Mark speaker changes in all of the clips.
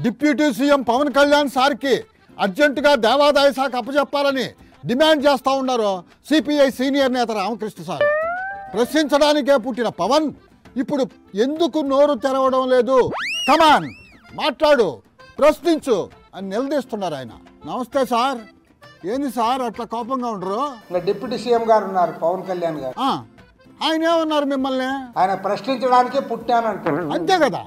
Speaker 1: Deputy CM Pawan Kalyan సార్కి అర్జెంటుగా దేవాదాయ శాఖ అప్పచెప్పాలని డిమాండ్ చేస్తూ ఉన్నారు సిపిఐ సీనియర్ నేత రామకృష్ణ సార్. ప్రశ్నించడానికే పుట్టిన పవన్ ఇప్పుడు ఎందుకు నోరు తెరవడం లేదు? కమాన్ మాట్లాడు, ప్రశ్నించు అని నిలదీస్తున్నారు ఆయన. నమస్తే సార్. ఏంది సార్ అట్లా కోపంగా ఉండరు?
Speaker 2: డిప్యూటీ సీఎం గారు ఉన్నారు పవన్ కళ్యాణ్ గారు.
Speaker 1: ఆయన ఏమన్నారు మిమ్మల్ని?
Speaker 2: ఆయన ప్రశ్నించడానికే పుట్టానంటారు.
Speaker 1: అంతే కదా,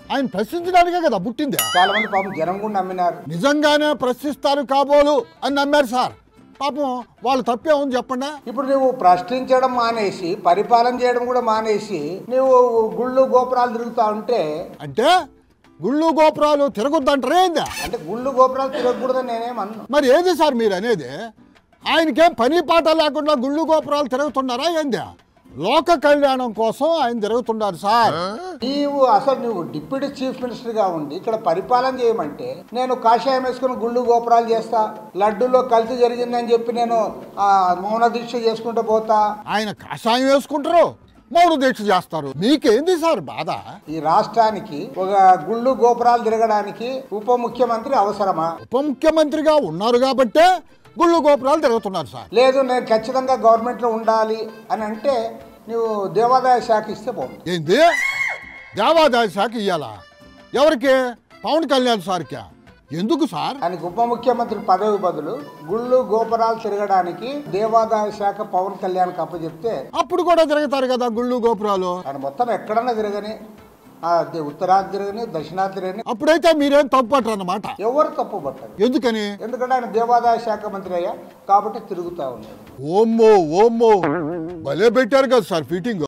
Speaker 1: ఆయన ప్రశ్నించడానికే కదా పుట్టింది.
Speaker 2: చాలా మంది పాపం జనం కూడా నమ్మినారు.
Speaker 1: నిజంగానే ప్రశ్నిస్తారు కాబోలు అని నమ్మారు సార్. పాపం వాళ్ళు తప్పే ఉంది చెప్పండి.
Speaker 2: ఇప్పుడు నువ్వు ప్రశ్నించడం మానేసి పరిపాలన చేయడం కూడా మానేసి నువ్వు గుళ్ళు గోపురాలు తిరుగుతా ఉంటే
Speaker 1: అంటే గుళ్ళు గోపురాలు తిరగొద్దంటారే ఏందా?
Speaker 2: అంటే గుళ్ళు గోపురాలు తిరగకూడదని నేనేమన్నా.
Speaker 1: మరి ఏది సార్ మీరు అనేది? ఆయనకేం పని పాట లేకుండా గుళ్ళు గోపురాలు తిరుగుతున్నారా ఏందా? లోక కళ్యాణం కోసం ఆయన తిరుగుతున్నారు సార్.
Speaker 2: నువ్వు డిప్యూటీ చీఫ్ మినిస్టర్ గా ఉండి ఇక్కడ పరిపాలన చేయమంటే నేను కాషాయం వేసుకుని గుళ్ళు గోపురాలు చేస్తా, లడ్డూలో కల్తీ జరిగిందని చెప్పి నేను మౌన దీక్ష చేసుకుంటూ పోతా.
Speaker 1: ఆయన కాషాయం వేసుకుంటారు, మౌన దీక్ష చేస్తారు. మీకేంది సార్ బాధ?
Speaker 2: ఈ రాష్ట్రానికి ఒక గుళ్ళు గోపురాలు తిరగడానికి ఉప ముఖ్యమంత్రి అవసరమా?
Speaker 1: ఉప ముఖ్యమంత్రిగా ఉన్నారు కాబట్టే గుళ్ళు గోపురాలు తిరుగుతున్నారు సార్.
Speaker 2: లేదు నేను ఖచ్చితంగా గవర్నమెంట్ లో ఉండాలి అని అంటే నువ్వు దేవాదాయ శాఖ ఇస్తే బాగుంది.
Speaker 1: ఏంది దేవాదాయ శాఖ ఇయ్యాలా? ఎవరికి? పవన్ కళ్యాణ్ సార్కి. ఎందుకు సార్?
Speaker 2: ఆయనకు ఉప ముఖ్యమంత్రి పదవి బదులు గుళ్ళు గోపురాలు తిరగడానికి దేవాదాయ శాఖ పవన్ కళ్యాణ్ అప్పచెప్తే
Speaker 1: అప్పుడు కూడా తిరుగుతారు కదా గుళ్ళు గోపురాలు.
Speaker 2: ఆయన మొత్తం ఎక్కడన్నా తిరగని, ఉత్తరాది తిరగని, దక్షిణాది తిరగని.
Speaker 1: అప్పుడైతే మీరేం తప్పు పట్టరు అన్నమాట.
Speaker 2: ఎవరు తప్పు పట్టరు.
Speaker 1: ఎందుకని?
Speaker 2: ఎందుకంటే ఆయన దేవాదాయ శాఖ మంత్రి అయ్యా కాబట్టి తిరుగుతా ఉన్నాడు.
Speaker 1: ఓమ్మో ఓమ్మో భలే పెట్టారు కదా సార్ ఫిట్టింగ్.